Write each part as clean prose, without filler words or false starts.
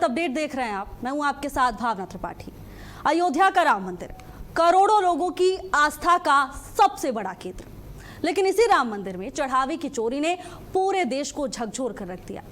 Update देख रहे हैं आप। मैं हूं आपके साथ भावना त्रिपाठी। अयोध्या का राम मंदिर करोड़ों लोगों की आस्था का सबसे बड़ा केंद्र, लेकिन इसी राम मंदिर में चढ़ावे की चोरी ने पूरे देश को झकझोर कर रख दिया।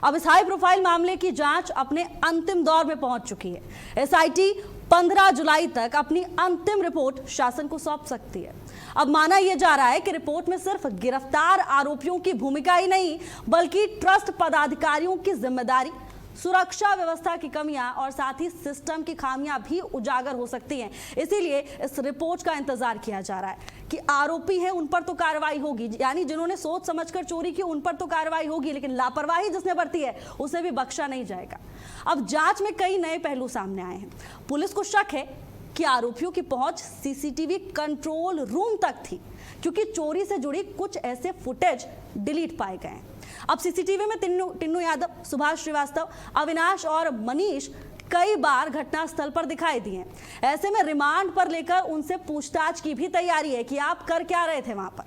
अब इस हाई प्रोफाइल मामले की जांच अपने अंतिम दौर में पहुंच चुकी है। एसआईटी 15 जुलाई तक अपनी अंतिम रिपोर्ट शासन को सौंप सकती है। अब माना यह जा रहा है कि रिपोर्ट में सिर्फ गिरफ्तार आरोपियों की भूमिका ही नहीं, बल्कि ट्रस्ट पदाधिकारियों की जिम्मेदारी, सुरक्षा व्यवस्था की कमियां और साथ ही सिस्टम की खामियां भी उजागर हो सकती हैं। इसीलिए इस रिपोर्ट का इंतजार किया जा रहा है कि आरोपी हैं उन पर तो कार्रवाई होगी, यानी जिन्होंने सोच समझकर चोरी की उन पर तो कार्रवाई होगी, लेकिन लापरवाही जिसने बरती है उसे भी बख्शा नहीं जाएगा। अब जांच में कई नए पहलू सामने आए हैं। पुलिस को शक है कि आरोपियों की पहुंच सीसीटीवी कंट्रोल रूम तक थी, क्योंकि चोरी से जुड़ी कुछ ऐसे फुटेज डिलीट पाए गए हैं। अब सीसीटीवी में टिन्नू यादव, सुभाष श्रीवास्तव, अविनाश और मनीष कई बार घटनास्थल पर दिखाई दिए। ऐसे में रिमांड पर लेकर उनसे पूछताछ की भी तैयारी है कि आप कर क्या रहे थे वहां पर,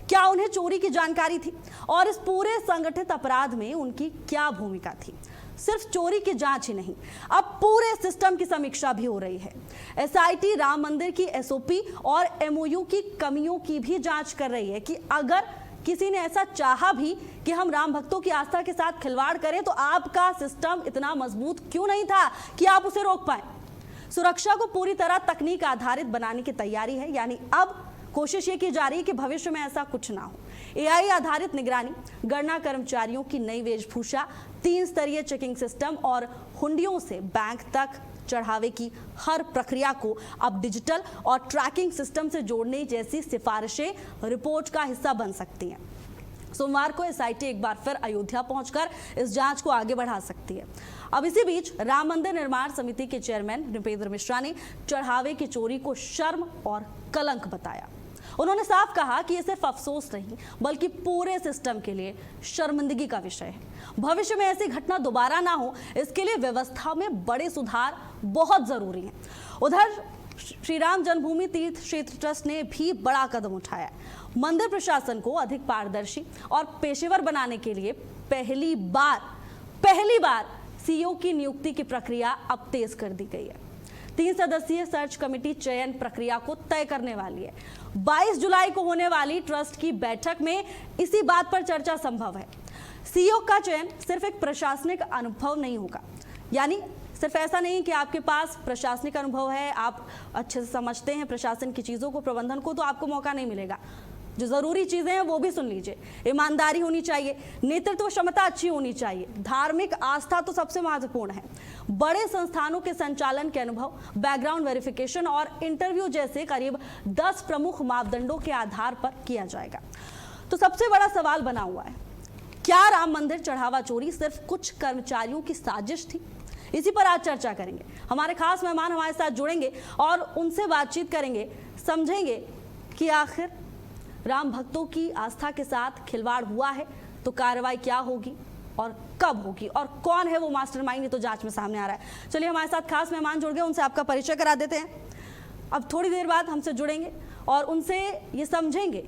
क्या उन्हें चोरी की जानकारी थी और इस पूरे संगठित अपराध में उनकी क्या भूमिका थी। सिर्फ चोरी की जांच ही नहीं, अब पूरे सिस्टम की समीक्षा भी हो रही है। एसआईटी राम मंदिर की एसओपी और एमओयू की कमियों की भी जांच कर रही है कि अगर किसी ने ऐसा चाहा भी कि हम राम भक्तों की आस्था के साथ खिलवाड़ करें, तो आपका सिस्टम इतना मजबूत क्यों नहीं था कि आप उसे रोक पाए। सुरक्षा को पूरी तरह तकनीक आधारित बनाने की तैयारी है, यानी अब कोशिश ये की जा रही है कि भविष्य में ऐसा कुछ ना हो। एआई आधारित निगरानी, गणना कर्मचारियों की नई वेशभूषा, 3 स्तरीय चेकिंग सिस्टम और हुंडियों से बैंक तक चढ़ावे की हर प्रक्रिया को अब डिजिटल और ट्रैकिंग सिस्टम से जोड़ने जैसी सिफारिशें रिपोर्ट का हिस्सा बन सकती हैं। सोमवार को एसआईटी एक बार फिर अयोध्या पहुंचकर इस जांच को आगे बढ़ा सकती है। अब इसी बीच राम मंदिर निर्माण समिति के चेयरमैन नृपेंद्र मिश्रा ने चढ़ावे की चोरी को शर्म और कलंक बताया। उन्होंने साफ कहा कि ये सिर्फ अफसोस नहीं, बल्कि पूरे सिस्टम के लिए शर्मिंदगी का विषय है। भविष्य में ऐसी घटना दोबारा ना हो, इसके लिए व्यवस्था में बड़े सुधार बहुत जरूरी हैं। उधर श्री राम जन्मभूमि तीर्थ क्षेत्र ट्रस्ट ने भी बड़ा कदम उठाया। मंदिर प्रशासन को अधिक पारदर्शी और पेशेवर बनाने के लिए पहली बार सीईओ की नियुक्ति की प्रक्रिया अब तेज कर दी गई है। 3 सदस्यीय सर्च कमेटी चयन प्रक्रिया को तय करने वाली है। 22 जुलाई को होने वाली ट्रस्ट की बैठक में इसी बात पर चर्चा संभव है। सीईओ का चयन सिर्फ एक प्रशासनिक अनुभव नहीं होगा, यानी सिर्फ ऐसा नहीं कि आपके पास प्रशासनिक अनुभव है, आप अच्छे से समझते हैं प्रशासन की चीज़ों को, प्रबंधन को, तो आपको मौका नहीं मिलेगा। जो ज़रूरी चीज़ें हैं वो भी सुन लीजिए। ईमानदारी होनी चाहिए, नेतृत्व क्षमता अच्छी होनी चाहिए, धार्मिक आस्था तो सबसे महत्वपूर्ण है, बड़े संस्थानों के संचालन के अनुभव, बैकग्राउंड वेरिफिकेशन और इंटरव्यू जैसे करीब 10 प्रमुख मापदंडों के आधार पर किया जाएगा। तो सबसे बड़ा सवाल बना हुआ है, क्या राम मंदिर चढ़ावा चोरी सिर्फ कुछ कर्मचारियों की साजिश थी? इसी पर आज चर्चा करेंगे। हमारे खास मेहमान हमारे साथ जुड़ेंगे और उनसे बातचीत करेंगे, समझेंगे कि आखिर राम भक्तों की आस्था के साथ खिलवाड़ हुआ है तो कार्रवाई क्या होगी और कब होगी, और कौन है वो मास्टरमाइंड, ये तो जांच में सामने आ रहा है। चलिए, हमारे साथ खास मेहमान जुड़ गए, उनसे आपका परिचय करा देते हैं। अब थोड़ी देर बाद हमसे जुड़ेंगे और उनसे ये समझेंगे,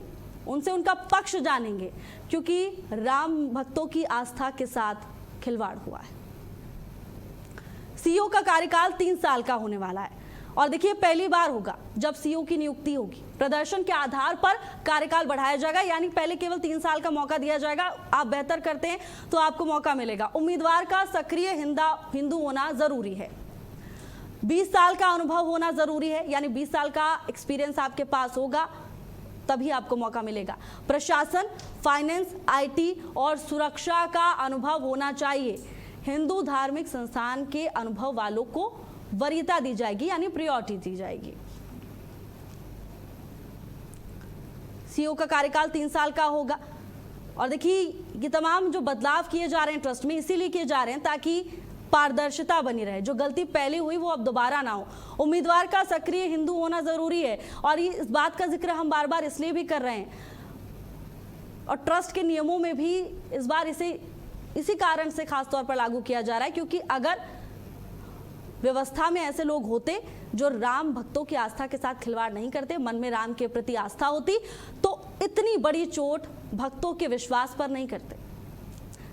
उनसे उनका पक्ष जानेंगे, क्योंकि राम भक्तों की आस्था के साथ खिलवाड़ हुआ है। सीईओ का कार्यकाल 3 साल का होने वाला है और देखिए, पहली बार होगा जब सीईओ की नियुक्ति होगी। प्रदर्शन के आधार पर कार्यकाल बढ़ाया जाएगा, यानी पहले केवल 3 साल का मौका दिया जाएगा। आप बेहतर करते हैं तो आपको मौका मिलेगा। उम्मीदवार का सक्रिय हिंदू होना जरूरी है, 20 साल का अनुभव होना जरूरी है, यानी 20 साल का एक्सपीरियंस आपके पास होगा तभी आपको मौका मिलेगा। प्रशासन, फाइनेंस, आईटी और सुरक्षा का अनुभव होना चाहिए। हिंदू धार्मिक संस्थान के अनुभव वालों को वरीयता दी जाएगी, यानी प्रायोरिटी दी जाएगी। सीईओ का कार्यकाल 3 साल का होगा और देखिए, ये तमाम जो बदलाव किए जा रहे हैं ट्रस्ट में, इसीलिए किए जा रहे हैं ताकि पारदर्शिता बनी रहे। जो गलती पहले हुई वो अब दोबारा ना हो। उम्मीदवार का सक्रिय हिंदू होना जरूरी है और ये इस बात का जिक्र हम बार बार इसलिए भी कर रहे हैं और ट्रस्ट के नियमों में भी इस बार इसी कारण से खास तौर पर लागू किया जा रहा है, क्योंकि अगर व्यवस्था में ऐसे लोग होते जो राम भक्तों की आस्था के साथ खिलवाड़ नहीं करते, मन में राम के प्रति आस्था होती, तो इतनी बड़ी चोट भक्तों के विश्वास पर नहीं करते।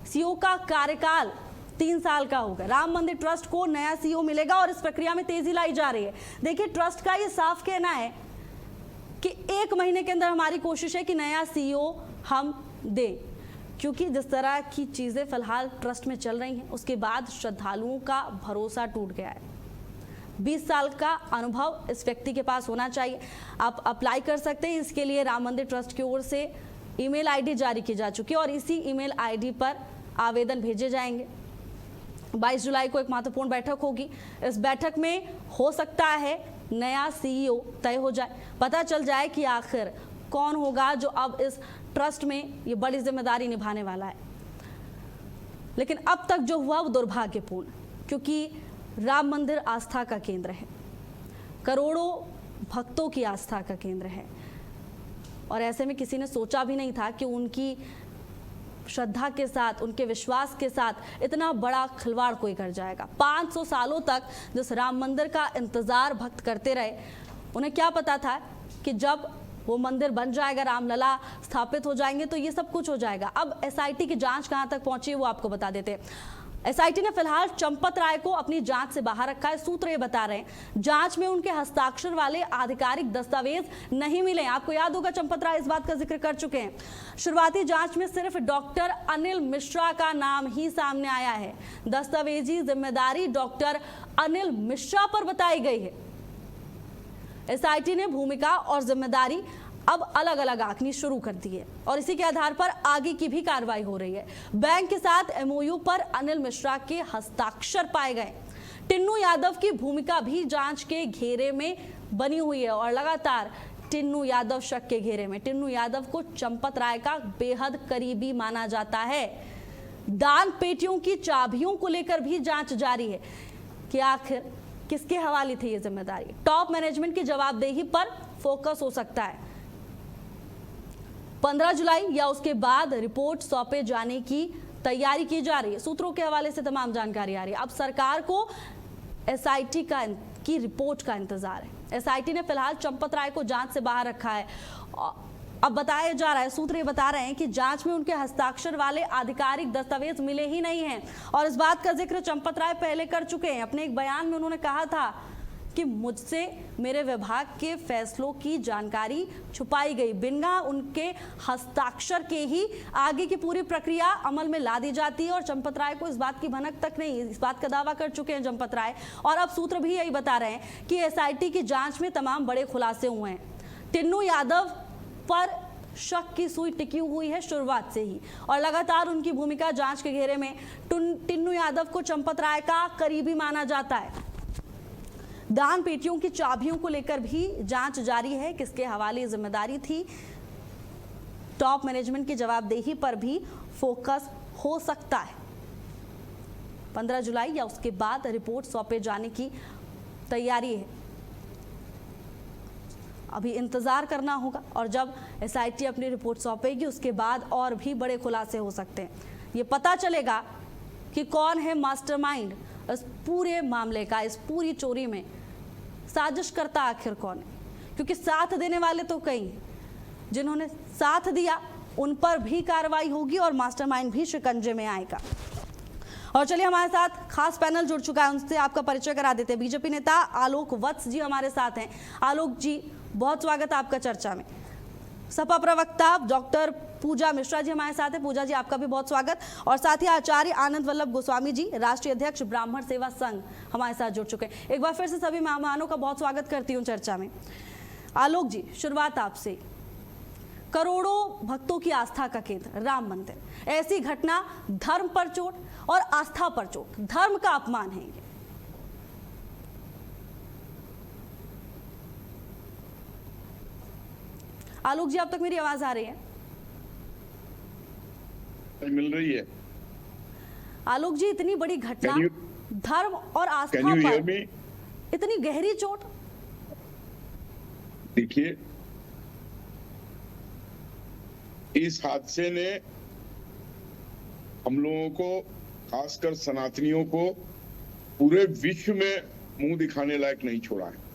सीईओ का कार्यकाल 3 साल का होगा। राम मंदिर ट्रस्ट को नया सीईओ मिलेगा और इस प्रक्रिया में तेजी लाई जा रही है। देखिए, ट्रस्ट का ये साफ कहना है कि 1 महीने के अंदर हमारी कोशिश है कि नया सीईओ हम दें, क्योंकि जिस तरह की चीजें फिलहाल ट्रस्ट में चल रही हैं उसके बाद श्रद्धालुओं का भरोसा टूट गया है। 20 साल का अनुभव इस व्यक्ति के पास होना चाहिए। आप अप्लाई कर सकते हैं इसके लिए। राम मंदिर ट्रस्ट की ओर से ईमेल आईडी जारी की जा चुकी है और इसी ईमेल आईडी पर आवेदन भेजे जाएंगे। 22 जुलाई को एक महत्वपूर्ण बैठक होगी। इस बैठक में हो सकता है नया सीईओ तय हो जाए, पता चल जाए कि आखिर कौन होगा जो अब इस ट्रस्ट में ये बड़ी जिम्मेदारी निभाने वाला है। लेकिन अब तक जो हुआ वो दुर्भाग्यपूर्ण, क्योंकि राम मंदिर आस्था का केंद्र है, करोड़ों भक्तों की आस्था का केंद्र है और ऐसे में किसी ने सोचा भी नहीं था कि उनकी श्रद्धा के साथ, उनके विश्वास के साथ इतना बड़ा खिलवाड़ कोई कर जाएगा। 500 सालों तक जिस राम मंदिर का इंतजार भक्त करते रहे, उन्हें क्या पता था कि जब वो मंदिर बन जाएगा, रामलला स्थापित हो जाएंगे तो ये सब कुछ हो जाएगा। अब एसआईटी की जांच कहां तक पहुंची है वो आपको बता देते हैं। एसआईटी ने फिलहाल चंपत राय को अपनी जांच से बाहर रखा है। सूत्र ये बता रहे हैं जांच में उनके हस्ताक्षर वाले आधिकारिक दस्तावेज नहीं मिले। आपको याद होगा चंपत राय इस बात का जिक्र कर चुके हैं। शुरुआती जांच में सिर्फ डॉक्टर अनिल मिश्रा का नाम ही सामने आया है। दस्तावेजी जिम्मेदारी डॉक्टर अनिल मिश्रा पर बताई गई है। एसआईटी ने भूमिका और जिम्मेदारी अब अलग अलग आंकनी शुरू कर दी है और इसी के आधार पर आगे की भी कार्रवाई हो रही है। बैंक के साथ एमओयू पर अनिल मिश्रा के हस्ताक्षर पाए गए। टिन्नू यादव की भूमिका भी जांच के घेरे में बनी हुई है और लगातार टिन्नू यादव शक के घेरे में। टिन्नू यादव को चंपत राय का बेहद करीबी माना जाता है। दान पेटियों की चाबियों को लेकर भी जांच जारी है कि आखिर किसके हवाले थी ये जिम्मेदारी। टॉप मैनेजमेंट की जवाबदेही पर फोकस हो सकता है। 15 जुलाई या उसके बाद रिपोर्ट सौंपे जाने की तैयारी की जा रही है। सूत्रों के हवाले से तमाम जानकारी आ रही है। अब सरकार को एसआईटी की रिपोर्ट का इंतजार है। एसआईटी ने फिलहाल चंपत राय को जांच से बाहर रखा है। अब बताया जा रहा है, सूत्र ये बता रहे हैं कि जांच में उनके हस्ताक्षर वाले आधिकारिक दस्तावेज मिले ही नहीं हैं और इस बात का जिक्र चंपत राय पहले कर चुके हैं। अपने एक बयान में उन्होंने कहा था कि मुझसे मेरे विभाग के फैसलों की जानकारी छुपाई गई, बिना उनके हस्ताक्षर के ही आगे की पूरी प्रक्रिया अमल में ला दी जाती है और चंपत राय को इस बात की भनक तक नहीं। इस बात का दावा कर चुके हैं चंपत राय और अब सूत्र भी यही बता रहे हैं कि एसआईटी की जांच में तमाम बड़े खुलासे हुए हैं। टिन्नू यादव पर शक की सुई टिकी हुई है शुरुआत से ही और लगातार उनकी भूमिका जांच के घेरे में। टिन्नू यादव को चंपत राय का करीबी माना जाता है। दान पेटियों की चाबियों को लेकर भी जांच जारी है, किसके हवाले जिम्मेदारी थी। टॉप मैनेजमेंट की जवाबदेही पर भी फोकस हो सकता है। 15 जुलाई या उसके बाद रिपोर्ट सौंपे जाने की तैयारी है। अभी इंतजार करना होगा और जब एसआईटी अपनी रिपोर्ट सौंपेगी उसके बाद और भी बड़े खुलासे हो सकते हैं। ये पता चलेगा कि कौन है मास्टरमाइंड इस पूरे मामले का, इस पूरी चोरी में साजिश करता आखिर कौन है, क्योंकि साथ देने वाले तो कई हैं। जिन्होंने साथ दिया उन पर भी कार्रवाई होगी और मास्टरमाइंड भी शिकंजे में आएगा। और चलिए, हमारे साथ खास पैनल जुड़ चुका है, उनसे आपका परिचय करा देते हैं। बीजेपी नेता आलोक वत्स जी हमारे साथ हैं। आलोक जी, बहुत स्वागत है आपका चर्चा में। सपा प्रवक्ता डॉक्टर पूजा मिश्रा जी हमारे साथ है। पूजा जी, आपका भी बहुत स्वागत। और साथ ही आचार्य आनंद वल्लभ गोस्वामी जी, राष्ट्रीय अध्यक्ष ब्राह्मण सेवा संघ, हमारे साथ जुड़ चुके हैं। एक बार फिर से सभी मेहमानों का बहुत स्वागत करती हूँ चर्चा में। आलोक जी, शुरुआत आपसे। करोड़ों भक्तों की आस्था का केंद्र राम मंदिर, ऐसी घटना धर्म पर चोट और आस्था पर चोट, धर्म का अपमान है ये। आलोक जी, अब तक मेरी आवाज आ रही है? मिल रही है। आलोक जी, इतनी बड़ी घटना, धर्म और आस्था पर इतनी गहरी चोट। देखिए, इस हादसे ने हम लोगों को, खासकर सनातनियों को, पूरे विश्व में मुंह दिखाने लायक नहीं छोड़ा है।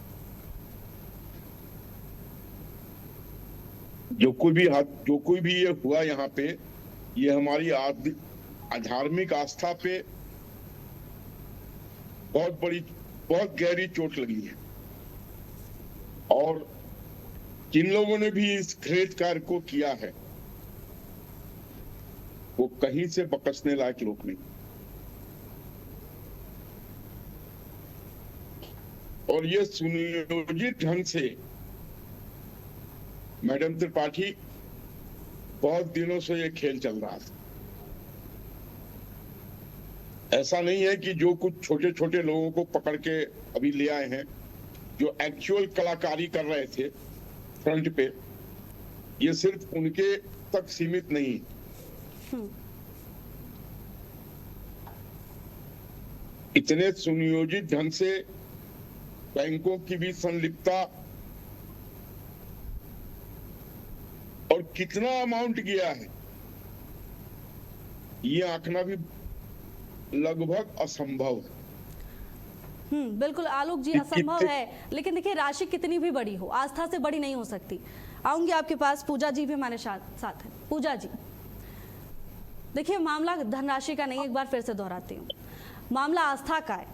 जो कोई भी ये हुआ यहाँ पे, ये हमारी धार्मिक आस्था पे बहुत गहरी चोट लगी है। और जिन लोगों ने भी इस घृणित कार्य को किया है वो कहीं से बकसने लायक लोग नहीं। और ये सुनियोजित ढंग से मैडम त्रिपाठी बहुत दिनों से ये खेल चल रहा था। ऐसा नहीं है कि जो कुछ छोटे छोटे लोगों को पकड़ के अभी ले आए हैं जो एक्चुअल कलाकारी कर रहे थे फ्रंट पे, ये सिर्फ उनके तक सीमित नहीं। इतने सुनियोजित ढंग से बैंकों की भी संलिप्तता और कितना अमाउंट गया है ये आंकना भी लगभग असंभव है। बिल्कुल आलोक जी, असंभव है। लेकिन देखिए राशि कितनी भी बड़ी हो, आस्था से बड़ी नहीं हो सकती। आऊंगी आपके पास, पूजा जी भी हमारे साथ है। पूजा जी, देखिए मामला धनराशि का नहीं, एक बार फिर से दोहराती हूँ, मामला आस्था का है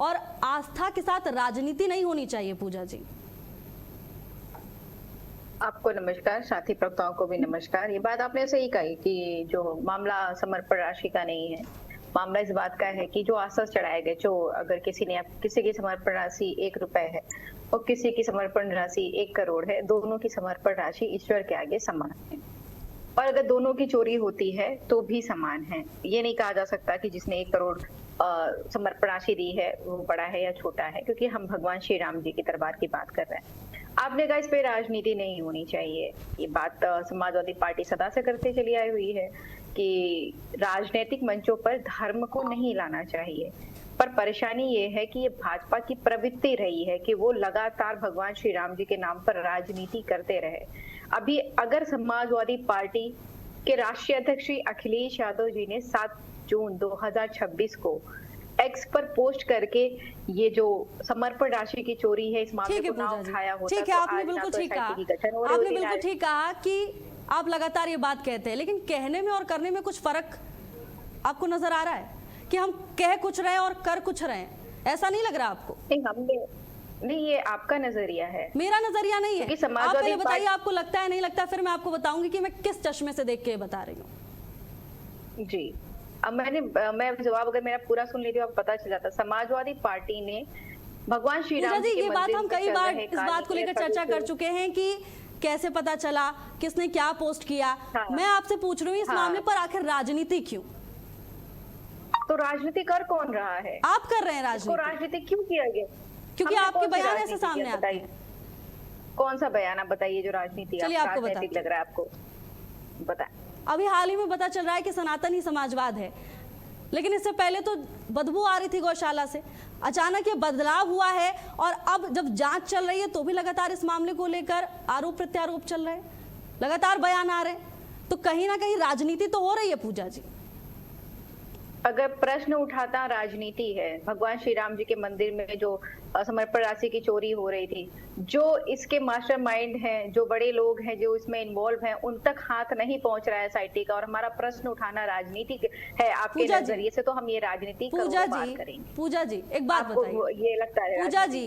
और आस्था के साथ राजनीति नहीं होनी चाहिए। पूजा जी आपको नमस्कार, साथी प्रवक्ताओं को भी नमस्कार। ये बात आपने सही कही कि जो मामला समर्पण राशि का नहीं है, मामला इस बात का है कि जो आश्वास चढ़ाए गए, जो अगर किसी की समर्पण राशि 1 रुपए है और किसी की समर्पण राशि 1 करोड़ है, दोनों की समर्पण राशि ईश्वर के आगे समान है। और अगर दोनों की चोरी होती है तो भी समान है। ये नहीं कहा जा सकता कि जिसने 1 करोड़ समर्पण राशि दी है वो बड़ा है या छोटा है, क्योंकि हम भगवान श्री राम जी की दरबार की बात कर रहे हैं। आपने कहा इस पे राजनीति नहीं होनी चाहिए। ये बात समाजवादी पार्टी सदा से करते चली आई हुई है कि राजनीतिक मंचों पर धर्म को नहीं लाना चाहिए। पर परेशानी ये है कि ये भाजपा की प्रवृत्ति रही है कि वो लगातार भगवान श्री राम जी के नाम पर राजनीति करते रहे। अभी अगर समाजवादी पार्टी के राष्ट्रीय अध्यक्ष श्री अखिलेश यादव जी ने 7 जून 2026 को एक्स पर पोस्ट करके ये जो समर्पण राशि की चोरी है इस मामले को ना उठाया होता, ठीक है, आपने बिल्कुल ठीक कहा। आपने बिल्कुल ठीक कहा कि आप लगातार ये बात कहते हैं, लेकिन कहने में और करने में कुछ फर्क आपको नजर आ रहा है कि हम कह कुछ रहे हैं और कर कुछ रहे हैं? ऐसा नहीं लग रहा आपको? नहीं, ये आपका नजरिया है, मेरा नजरिया नहीं है। आप पहले बताइए आपको लगता है नहीं लगता, फिर मैं आपको बताऊंगी कि मैं किस चश्मे से देख के बता रही हूँ। जी, अब मैं जवाब अगर मेरा पूरा सुन लेती हूँ आपको पता चल जाता। समाजवादी पार्टी ने भगवान श्री राम जी ये बात हम कई बार इस बात को लेकर चर्चा कर चुके हैं कि कैसे पता चला, किसने क्या पोस्ट किया। मैं आपसे पूछ रही हूँ इस मामले पर आखिर राजनीति क्यों? तो राजनीति कर कौन रहा है? आप कर रहे हैं राजनीति। राजनीति क्यों किया गया? क्योंकि आपके बयान ऐसे सामने आते हैं। कौन सा बयान आप बताइए जो राजनीति चलिए आपको राजनीतिक लग रहा है आपको बताएं। अभी हाल ही में पता चल रहा है कि सनातन ही समाजवाद है, लेकिन इससे पहले तो बदबू आ रही थी गौशाला से। अचानक ये बदलाव हुआ है और अब जब जांच चल रही है तो भी लगातार इस मामले को लेकर आरोप प्रत्यारोप चल रहे हैं, लगातार बयान आ रहे हैं, तो कहीं ना कहीं राजनीति तो हो रही है। पूजा जी, अगर प्रश्न उठाता राजनीति है, भगवान श्री राम जी के मंदिर में जो समर्पण राशि की चोरी हो रही थी, जो इसके मास्टरमाइंड हैं, जो बड़े लोग हैं जो इसमें इन्वॉल्व हैं, उन तक हाथ नहीं पहुंच रहा है एसआईटी का, और हमारा प्रश्न उठाना राजनीति है आपके नजरिए से, तो हम ये राजनीति पूजा जी एक बात बताइए, ये लगता है पूजा जी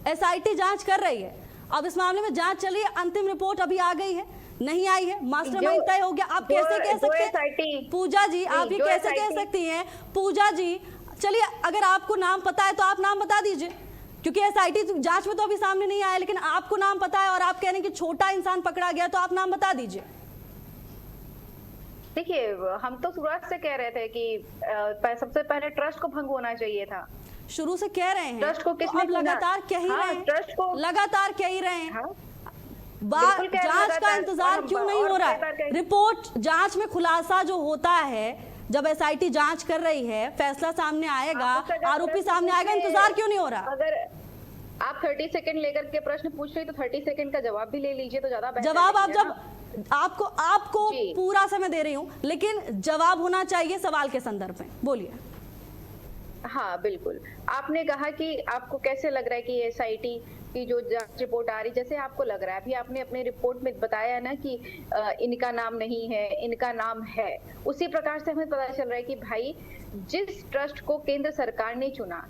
एसआईटी जांच कर रही है, अब इस मामले में जांच चली है, अंतिम रिपोर्ट अभी आ गई है, नहीं आई है, मास्टरमाइंड तय हो गया, आप कैसे कह सकते हैं? पूजा जी आप ये कैसे कह सकती हैं? पूजा जी चलिए, अगर आपको नाम पता है तो आप नाम बता दीजिए, क्योंकि एसआईटी जांच में तो अभी सामने नहीं आया, लेकिन आपको नाम पता है और आप कह रहे हैं कि छोटा इंसान पकड़ा गया, तो आप नाम बता दीजिए। देखिए, हम तो शुरुआत से कह रहे थे कि सबसे पहले ट्रस्ट को भंग होना चाहिए था। शुरू से कह रहे हैं, ट्रस्ट को किसने अब लगातार कह ही रहे हैं, ट्रस्ट को लगातार कह ही रहे हैं। जांच का इंतजार क्यों नहीं हो रहा है? रिपोर्ट जांच में खुलासा जो होता है, जब एसआईटी जांच कर रही है, फैसला सामने आएगा, आरोपी सामने आएगा, इंतजार क्यों नहीं हो रहा? अगर आप 30 सेकंड लेकर के प्रश्न पूछ रही तो 30 सेकंड का जवाब भी ले लीजिए तो ज्यादा बेहतर। जवाब आप जब आपको पूरा समय दे रही हूँ, लेकिन जवाब होना चाहिए सवाल के संदर्भ में, बोलिए। हाँ बिल्कुल, आपने कहा कि आपको कैसे लग रहा है कि एसआईटी की जो जांच रिपोर्ट आ रही, जैसे आपको लग रहा है, अभी आपने अपने रिपोर्ट में बताया ना कि इनका नाम नहीं है, इनका नाम है, उसी प्रकार से हमें पता चल रहा है कि भाई जिस ट्रस्ट को केंद्र सरकार ने चुना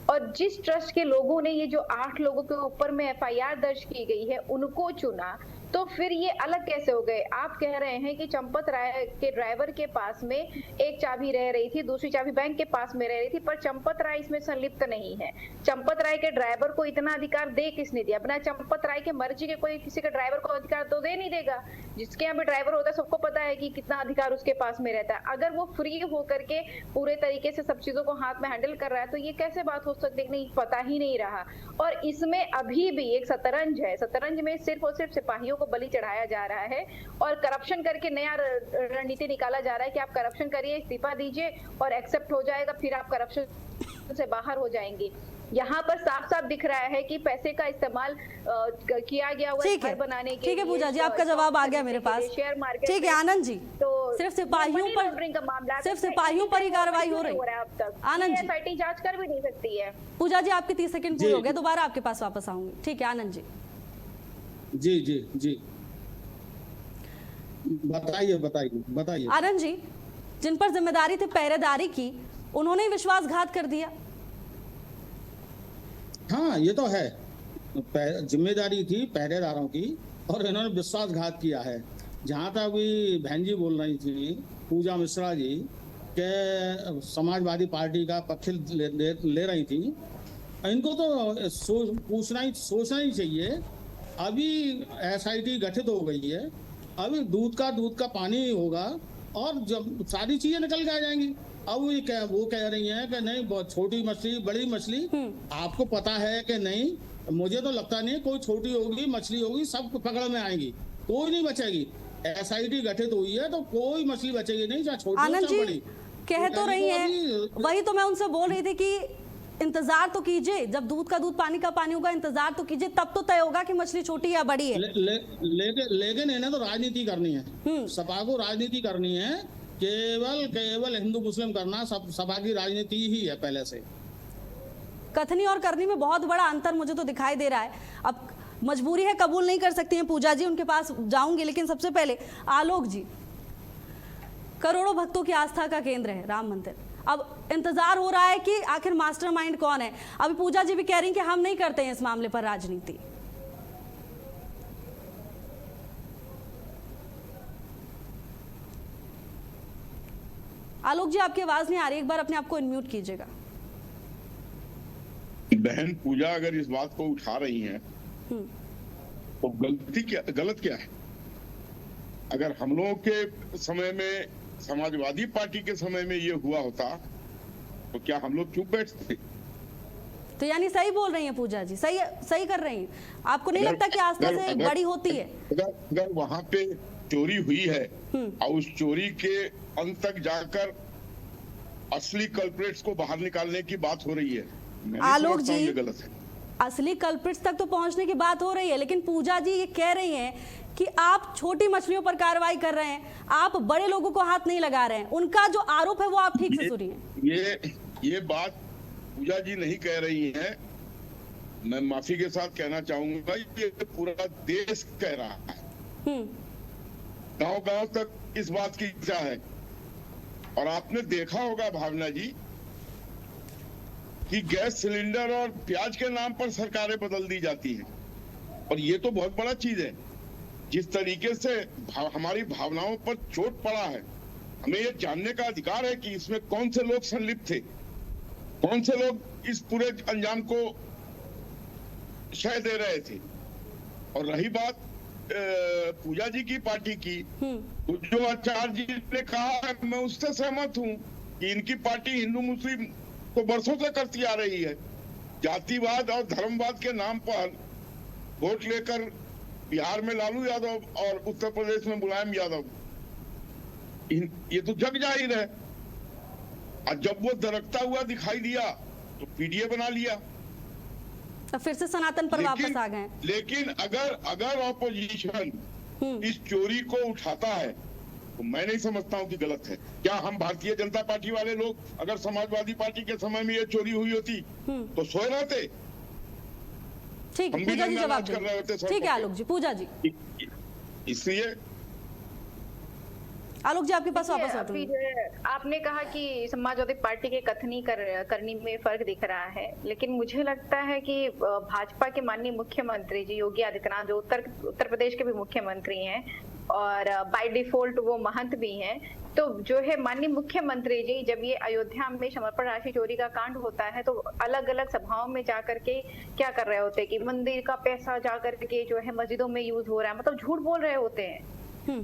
और जिस ट्रस्ट के लोगों ने ये जो 8 लोगों के ऊपर में एफआईआर दर्ज की गई है उनको चुना, तो फिर ये अलग कैसे हो गए? आप कह रहे हैं कि चंपत राय के ड्राइवर के पास में एक चाबी रह रही थी, दूसरी चाबी बैंक के पास में रह रही थी, पर चंपत राय इसमें संलिप्त नहीं है। चंपत राय के ड्राइवर को इतना अधिकार दे किसने दिया? अपना चंपत राय के मर्जी के कोई किसी के ड्राइवर को अधिकार तो दे नहीं देगा। जिसके यहाँ पे ड्राइवर होता है सबको पता है कि कितना अधिकार उसके पास में रहता है। अगर वो फ्री होकर के पूरे तरीके से सब चीजों को हाथ में हैंडल कर रहा है तो ये कैसे बात हो सकती है? नहीं, पता ही नहीं रहा। और इसमें अभी भी एक शतरंज है, शतरंज में सिर्फ और सिर्फ सिपाहियों को बलि चढ़ाया जा रहा है और करप्शन करके नया रणनीति निकाला जा रहा है कि आप करप्शन करिए, इस्तीफा दीजिए और एक्सेप्ट हो जाएगा, फिर आप करप्शन से बाहर हो जाएंगे। यहाँ पर साफ साफ दिख रहा है कि पैसे का इस्तेमाल किया गया हुआ घर बनाने के लिए। ठीक है पूजा जी, आपका जवाब आ गया मेरे पास। Share market. ठीक है आनंद जी, तो सिर्फ सिपाहियों पर ही कार्रवाई हो रही है अब तक। आनंद जी, एसआईटी जांच कर भी नहीं सकती है। पूजा जी आपके 30 सेकंड पूरे हो गए, दोबारा आपके पास वापस आऊंगी। ठीक है आनंद जी। जी जी जी बताइए आनंद जी, जिन पर जिम्मेदारी थी पहरेदारी की, उन्होंने विश्वासघात कर दिया। हाँ ये तो है, जिम्मेदारी थी पहरेदारों की और इन्होंने विश्वासघात किया है। जहाँ तक अभी बहन जी बोल रही थी, पूजा मिश्रा जी, के समाजवादी पार्टी का पक्ष ले रही थी, इनको तो सोचना ही चाहिए। अभी एसआईटी गठित हो गई है, अभी दूध का पानी होगा और जब सारी चीजें निकल के आ जाएंगी। अब वो कह रही हैं कि नहीं बहुत छोटी मछली बड़ी मछली, आपको पता है कि नहीं? मुझे तो लगता नहीं कोई छोटी होगी मछली होगी, सब पकड़ में आएंगी, कोई नहीं बचेगी। एसआईटी गठित हुई है तो कोई मछली बचेगी नहीं, चाहे छोटी हो चाहे बड़ी। कह तो रही हैं, वही तो मैं उनसे बोल रही थी कि इंतजार तो कीजिए, जब दूध का दूध पानी का पानी होगा, इंतजार तो कीजिए, तब तो तय होगा कि मछली छोटी या बड़ी है। लेकिन इन्हें तो राजनीति करनी है, सपा को राजनीति करनी है, केवल हिंदू मुस्लिम करना सपा की राजनीति ही है पहले से। कथनी और करनी में बहुत बड़ा अंतर मुझे तो दिखाई दे रहा है। अब मजबूरी है, कबूल नहीं कर सकती हैं पूजा जी, उनके पास जाऊंगी, लेकिन सबसे पहले आलोक जी, करोड़ों भक्तों की आस्था का केंद्र है राम मंदिर। अब इंतजार हो रहा है कि आखिर मास्टरमाइंड कौन है। अभी पूजा जी भी कह रही हैं कि हम नहीं करते हैं इस मामले पर राजनीति। आलोक जी आपकी आवाज नहीं आ रही, एक बार अपने आप को अनम्यूट कीजिएगा। बहन पूजा अगर इस बात को उठा रही हैं तो गलत क्या है? अगर हम लोगों के समय में, समाजवादी पार्टी के समय में ये हुआ होता तो क्या हम लोग चुप बैठते? तो यानी सही बोल रही हैं पूजा जी, सही कर रही हैं। आपको नहीं लगता कि आस्था से बड़ी होती है? अगर वहां पे चोरी हुई है और उस चोरी के अंत तक जाकर असली कल्प्रेट्स को बाहर निकालने की बात हो रही है, आलोक जी, ये गलत है। असली कल्प्रिट्स तक तो पहुंचने की बात हो रही है, लेकिन पूजा जी ये कह रही हैं कि आप छोटी मछलियों पर कार्रवाई कर रहे हैं, आप बड़े लोगों को हाथ नहीं लगा रहे हैं। उनका जो आरोप है वो आप ठीक से सुनिए। ये बात पूजा जी नहीं कह रही हैं, मैं माफी के साथ कहना चाहूंगा, ये पूरा देश कह रहा है। गांव-गांव तक इस बात की चर्चा है। और आपने देखा होगा भावना जी कि गैस सिलेंडर और प्याज के नाम पर सरकारें बदल दी जाती हैं, और ये तो बहुत बड़ा चीज है। जिस तरीके से हमारी भावनाओं पर चोट पड़ा है, हमें ये जानने का अधिकार है कि इसमें कौन से लोग संलिप्त थे, कौन से लोग इस पूरे अंजाम को शय दे रहे थे। और रही बात पूजा जी की पार्टी की, तो जो आचार्य जी ने कहा, मैं उससे सहमत हूं कि इनकी पार्टी हिंदू मुस्लिम तो बरसों से करती आ रही है। जातिवाद और धर्मवाद के नाम पर वोट लेकर बिहार में लालू यादव और उत्तर प्रदेश में मुलायम यादव, ये तो जग जाहिर है। और जब वो दरकता हुआ दिखाई दिया तो पीडीए बना लिया, तो फिर से सनातन पर वापस आ गए। लेकिन अगर ऑपोजिशन इस चोरी को उठाता है तो मैं नहीं समझता हूं कि गलत है। क्या हम भारतीय जनता पार्टी वाले लोग अगर समाजवादी पार्टी के समय में ये चोरी हुई होती तो सोए रहते? ठीक है, पूजा जी जवाब कर रहे होते। ठीक है आलोक जी, पूजा जी। इसलिए आलोक जी आपके पास वापस अभी लौटूंगी। जो है आपने कहा कि समाजवादी पार्टी के कथनी करनी में फर्क दिख रहा है, लेकिन मुझे लगता है कि भाजपा के माननीय मुख्यमंत्री जी योगी आदित्यनाथ, जो उत्तर प्रदेश के भी मुख्यमंत्री हैं और बाय डिफॉल्ट वो महंत भी हैं, तो जो है माननीय मुख्यमंत्री जी जब ये अयोध्या में समर्पण राशि चोरी का कांड होता है तो अलग अलग सभाओं में जाकर के क्या कर रहे होते हैं कि मंदिर का पैसा जाकर के जो है मस्जिदों में यूज हो रहा है, मतलब झूठ बोल रहे होते हैं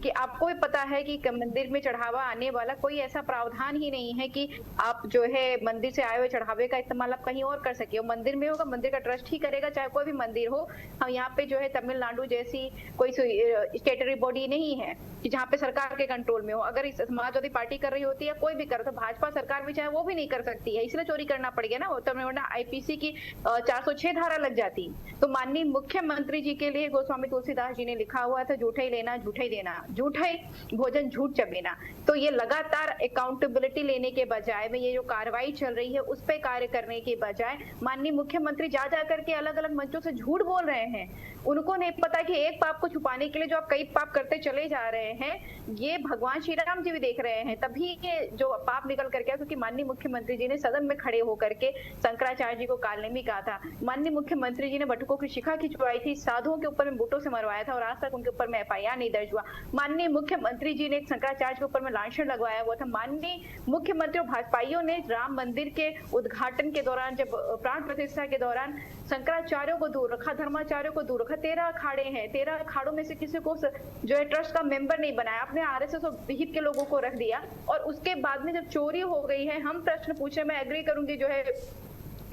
कि आपको भी पता है कि मंदिर में चढ़ावा आने वाला कोई ऐसा प्रावधान ही नहीं है कि आप जो है मंदिर से आए हुए चढ़ावे का इस्तेमाल आप कहीं और कर सके। मंदिर में होगा, मंदिर का ट्रस्ट ही करेगा, चाहे कोई भी मंदिर हो। हम यहाँ पे जो है तमिलनाडु जैसी कोई स्टेटरी बॉडी नहीं है कि जहाँ पे सरकार के कंट्रोल में हो। अगर समाजवादी पार्टी कर रही होती है, कोई भी कर, तो भाजपा सरकार भी चाहे वो भी नहीं कर सकती है, इसलिए चोरी करना पड़ गया ना, वरना IPC की 406 धारा लग जाती। तो माननीय मुख्यमंत्री जी के लिए गोस्वामी तुलसीदास जी ने लिखा हुआ था, झूठा ही लेना झूठा ही देना, झूठा ही भोजन झूठ चबेना। तो ये लगातार अकाउंटेबिलिटी लेने के बजाय में ये जो कार्रवाई चल रही है उस पे कार्य करने के बजाय माननीय मुख्यमंत्री जा करके अलग अलग मंचों से झूठ बोल रहे हैं। उनको नहीं पता कि एक पाप को छुपाने के लिए जो आप कई पाप करते चले जा रहे हैं, ये भगवान श्री राम जी भी देख रहे हैं, तभी ये जो पाप निकल करके आया। क्योंकि माननीय मुख्यमंत्री जी ने सदन में खड़े होकर के शंकराचार्य जी को कालनेमी कहा था। माननीय मुख्यमंत्री जी ने बटुकों की शिखा खिंचवाई थी, साधुओं के ऊपर में बूटों से मरवाया था और आज तक उनके ऊपर में FIR नहीं दर्ज हुआ। माननीय मुख्यमंत्री जी ने शंकराचार्य के ऊपर में लांछन लगवाया हुआ था। माननीय मुख्यमंत्री और भाजपाइयों ने राम मंदिर के उद्घाटन के दौरान, जब प्राण प्रतिष्ठा के दौरान शंकराचार्यों को दूर रखा, धर्माचार्यों को दूर रखा। 13 अखाड़े हैं, 13 अखाड़ों में से किसी को जो है ट्रस्ट का मेंबर नहीं बनाया, अपने RSS और विहिप के लोगों को रख दिया। और उसके बाद में जब चोरी हो गई है, हम प्रश्न पूछे, मैं एग्री करूंगी जो है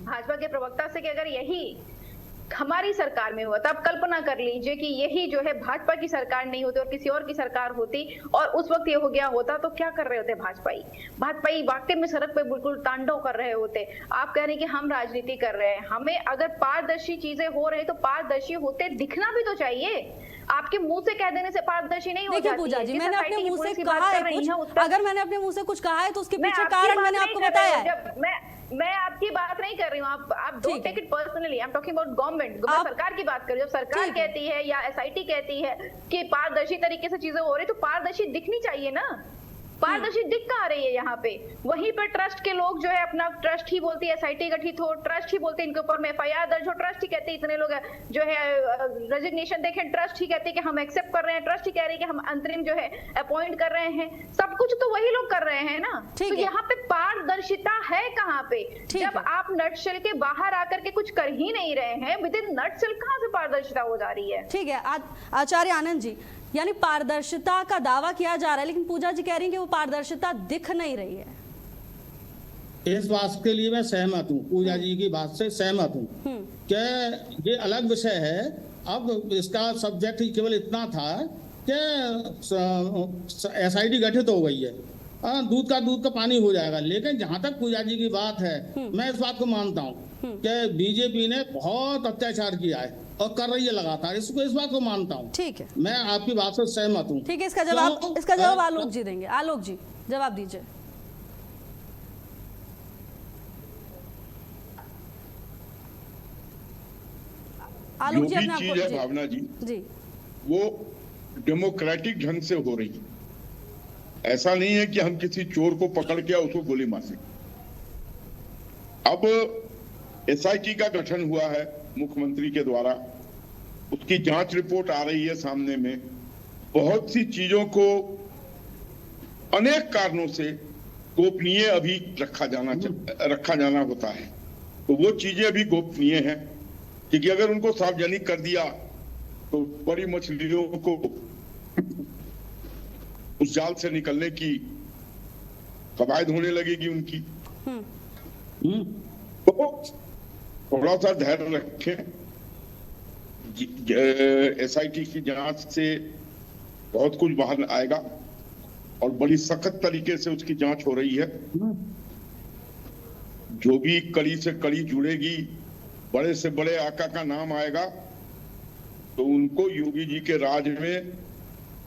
भाजपा के प्रवक्ता से कि अगर यही हमारी सरकार में हुआ तो आप कल्पना कर लीजिए कि यही जो है भाजपा की सरकार नहीं होती और किसी और की सरकार होती और उस वक्त ये हो गया होता तो क्या कर रहे होते भाजपाई वाकई में सड़क पे बिल्कुल तांडव कर रहे होते। आप कह रहे हैं कि हम राजनीति कर रहे हैं, हमें अगर पारदर्शी चीजें हो रही तो पारदर्शी होते दिखना भी तो चाहिए। आपके मुंह से कह देने से पारदर्शी नहीं हो जाती है। पूजा जी, मैंने अपने मुंह से कहा है कुछ, अगर मैंने अपने मुंह से कुछ कहा है तो उसके पीछे कारण मैंने आपको बताया है। मैं आपकी बात नहीं कर रही हूँ, आप don't take it personally, I am talking about government. सरकार की बात कर रही हूँ। सरकार कहती है या SIT कहती है कि पारदर्शी तरीके से चीजें हो रही, तो पारदर्शी दिखनी चाहिए ना। पारदर्शी दिख कहाँ रही है यहाँ पे? वहीं पर ट्रस्ट के लोग जो है अपना ट्रस्ट ही बोलती है, SIT गठित हो, ट्रस्ट ही बोलते हैं इनके ऊपर में FIR दर्ज हो, ट्रस्ट ही कहते हैं इतने लोग जो है रेजिग्नेशन देखें, ट्रस्ट ही कहते हैं कि हम एक्सेप्ट कर रहे हैं, ट्रस्ट ही कह रही है कि हम अंतरिम जो है अपॉइंट कर रहे हैं। सब कुछ तो वही लोग कर रहे हैं ना। तो यहाँ पे पारदर्शिता है कहाँ पे? जब आप नटशेल के बाहर आकर के कुछ कर ही नहीं रहे हैं, विद इन नटशेल कहाँ से पारदर्शिता हो जा रही है? ठीक है आचार्य आनंद जी, यानी पारदर्शिता का दावा किया जा रहा है, लेकिन पूजा जी कह रही हैं कि वो पारदर्शिता दिख नहीं रही है। इस बात के लिए मैं सहमत हूँ, पूजा जी की बात से सहमत हूँ कि ये अलग विषय है। अब इसका सब्जेक्ट केवल इतना था कि SIT गठित हो गई है, दूध का पानी हो जाएगा। लेकिन जहां तक पूजा जी की बात है, मैं इस बात को मानता हूँ कि BJP ने बहुत अत्याचार किया है और कर रही है लगातार, इस बात को मानता हूँ। ठीक है, मैं आपकी बात से सहमत हूँ। ठीक है, इसका जवाब आलोक जी देंगे। आलोक जी जवाब दीजिए। आलोक जी, अपने चीज है भावना जी, वो डेमोक्रेटिक ढंग से हो रही है। ऐसा नहीं है कि हम किसी चोर को पकड़ के उसको गोली मार सकें। अब SIT का गठन हुआ है मुख्यमंत्री के द्वारा, उसकी जांच रिपोर्ट आ रही है सामने में। बहुत सी चीजों को अनेक कारणों से गोपनीय अभी रखा जाना होता है, तो वो चीजें अभी गोपनीय हैं, क्योंकि अगर उनको सार्वजनिक कर दिया तो बड़ी मछलियों को उस जाल से निकलने की कवायद होने लगेगी उनकी। तो थोड़ा सा धैर्य रखें। SIT की जांच से बहुत कुछ बाहर आएगा और बड़ी सख्त तरीके से उसकी जांच हो रही है। जो भी कड़ी से कड़ी जुड़ेगी, बड़े से बड़े आका का नाम आएगा, तो उनको योगी जी के राज में,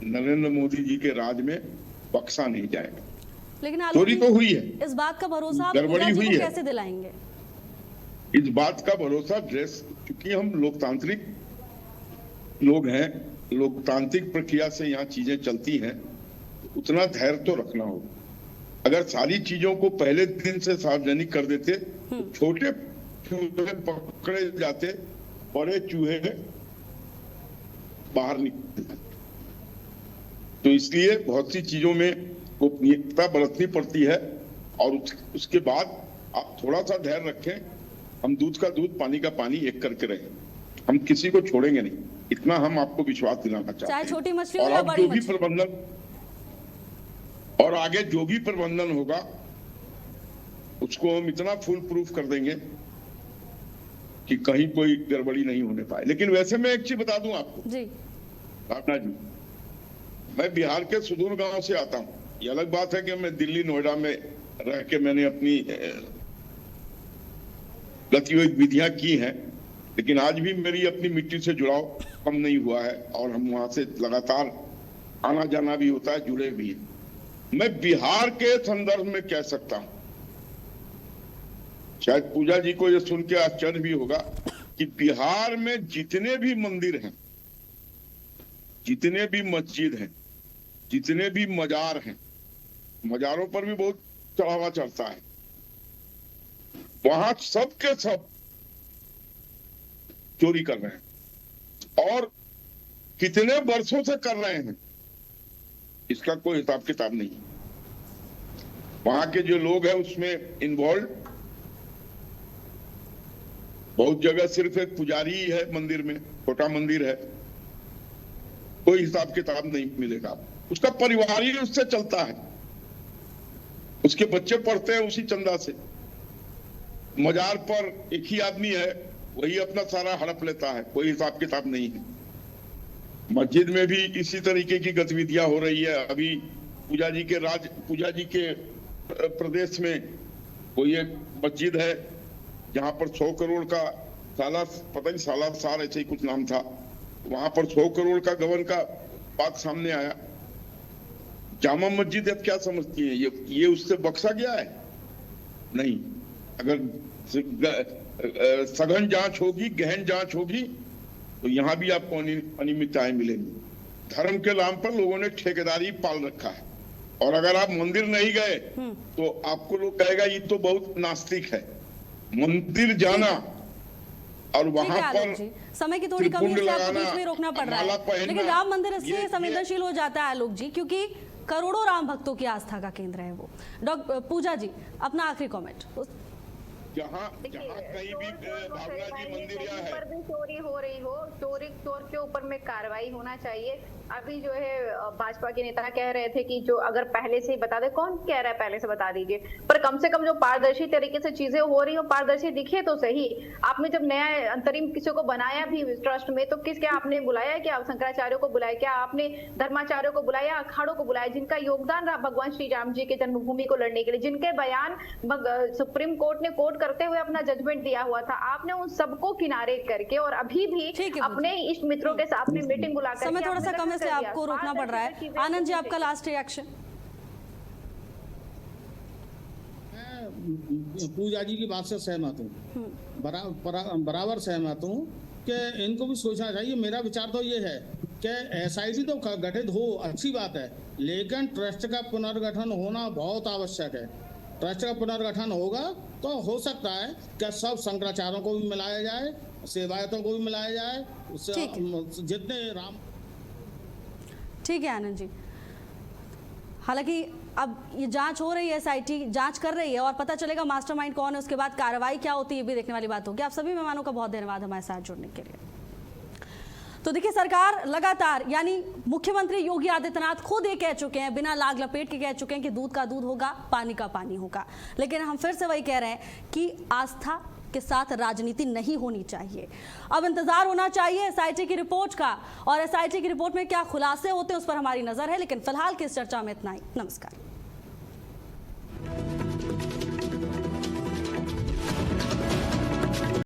नरेंद्र मोदी जी के राज में बख्शा नहीं जाएगा। लेकिन चोरी तो हुई है, इस बात का भरोसा गड़बड़ी हुई है, कैसे दिलाएंगे? इस बात का भरोसा क्योंकि हम लोकतांत्रिक लोग हैं, लोकतांत्रिक प्रक्रिया से यहाँ चीजें चलती हैं, उतना धैर्य तो रखना होगा। अगर सारी चीजों को पहले दिन से सार्वजनिक कर देते तो छोटे चूहे पकड़े जाते, बड़े चूहे बाहर निकलते। तो इसलिए बहुत सी चीजों में गोपनीयता बरतनी पड़ती है और उसके बाद आप थोड़ा सा धैर्य रखें। हम दूध का दूध, पानी का पानी एक करके रहें, हम किसी को छोड़ेंगे नहीं, इतना हम आपको विश्वास दिलाना चाहते हैं। चाहे छोटी मछली हो और या अब बड़ी जो भी मछली। प्रबंधन और आगे जो भी प्रबंधन होगा उसको हम इतना फुल प्रूफ कर देंगे कि कहीं कोई गड़बड़ी नहीं होने पाए। लेकिन वैसे मैं एक चीज बता दूं आपको जी, भावना जी, मैं बिहार के सुदूर गांव से आता हूं। ये अलग बात है कि मैं दिल्ली नोएडा में रह के मैंने अपनी गतिविधियां की हैं, लेकिन आज भी मेरी अपनी मिट्टी से जुड़ाव कम नहीं हुआ है और हम वहां से लगातार आना जाना भी होता है, जुड़े भी हैं। मैं बिहार के संदर्भ में कह सकता हूं, शायद पूजा जी को यह सुन के आश्चर्य भी होगा कि बिहार में जितने भी मंदिर हैं, जितने भी मस्जिद हैं, जितने भी मजार हैं, मजारों पर भी बहुत चढ़ावा चढ़ता है, वहां सब के सब चोरी कर रहे हैं और कितने वर्षों से कर रहे हैं इसका कोई हिसाब किताब नहीं। वहां के जो लोग हैं उसमें इन्वॉल्व, बहुत जगह सिर्फ एक पुजारी ही है मंदिर में, छोटा मंदिर है, कोई हिसाब किताब नहीं मिलेगा। उसका परिवार ही उससे चलता है, उसके बच्चे पढ़ते हैं उसी चंदा से। मजार पर एक ही आदमी है, वही अपना सारा हड़प लेता है, कोई हिसाब किताब नहीं है। मस्जिद में भी इसी तरीके की गतिविधियां हो रही है। अभी पूजा जी के प्रदेश में कोई एक मस्जिद है जहां पर 100 करोड़ का सालासार ऐसे ही कुछ नाम था, वहां पर 100 करोड़ का गबन का बात सामने आया। जामा मस्जिद अब क्या समझती है ये उससे बख्शा गया है? नहीं। अगर सघन जांच होगी, गहन जांच होगी तो यहां भी आपको अनियमितताएं मिलेंगी। धर्म के नाम पर लोगों ने ठेकेदारी पाल रखा है और अगर आप मंदिर नहीं गए तो आपको लोग कहेगा ये तो बहुत नास्तिक है। मंदिर जाना और वहां पर समय की थोड़ी कमी है, आपको बीच में रोकना पड़ रहा है, लेकिन राम मंदिर इसलिए संवेदनशील हो जाता है आलोक जी क्योंकि करोड़ों राम भक्तों की आस्था का केंद्र है वो। डॉक्टर पूजा जी, अपना आखिरी कमेंट। जहाँ कहीं भी भावना जी मंदिर या है पर भी चोरी हो रही हो, चोर के ऊपर में कार्रवाई होना चाहिए। अभी जो है भाजपा के नेता कह रहे थे कि जो अगर पहले से ही बता दे, कौन कह रहा है पहले से बता दीजिए, पर कम से कम जो पारदर्शी तरीके से चीजें हो रही हो, पारदर्शी दिखे तो सही। आपने जब नया अंतरिम किसी को बनाया भी ट्रस्ट में तो क्या आपने बुलाया? क्या शंकराचार्यों को बुलाया? क्या आपने धर्माचार्यों को बुलाया? अखाड़ों को बुलाया? जिनका योगदान रहा भगवान श्री राम जी के जन्मभूमि को लड़ने के लिए, जिनके बयान सुप्रीम कोर्ट ने कोर्ट करते हुए अपना जजमेंट दिया हुआ था, आपने उन सबको किनारे करके और अभी भी अपने इष्ट मित्रों के साथ में मीटिंग बुलाकर, समय थोड़ा सा कम है इसलिए आपको रोकना पड़ रहा है। आनंद जी, आपका लास्ट रिएक्शन। पूजा जी की बात से सहमत हूँ, बराबर सहमत हूँ कि इनको भी सोचना चाहिए। मेरा विचार तो ये है कि एसआईटी तो गठित हो, अच्छी बात है, लेकिन ट्रस्ट का पुनर्गठन होना बहुत आवश्यक है। ट्रस्ट का पुनर्गठन होगा तो हो सकता है कि सब शंकराचार्यों को भी मिलाया जाए, सेवायतों को भी मिलाया जाए, जितने राम। ठीक है आनंद जी, हालांकि अब ये जांच हो रही है, एसआईटी जांच कर रही है और पता चलेगा मास्टरमाइंड कौन है, उसके बाद कार्रवाई क्या होती है ये भी देखने वाली बात होगी। आप सभी मेहमानों का बहुत धन्यवाद हमारे साथ जुड़ने के लिए। तो देखिए, सरकार लगातार, यानी मुख्यमंत्री योगी आदित्यनाथ खुद ये कह चुके हैं, बिना लाग लपेट के कह चुके हैं कि दूध का दूध होगा, पानी का पानी होगा, लेकिन हम फिर से वही कह रहे हैं कि आस्था के साथ राजनीति नहीं होनी चाहिए। अब इंतजार होना चाहिए एसआईटी की रिपोर्ट का और एसआईटी की रिपोर्ट में क्या खुलासे होते हैं उस पर हमारी नजर है, लेकिन फिलहाल की इस चर्चा में इतना ही। नमस्कार।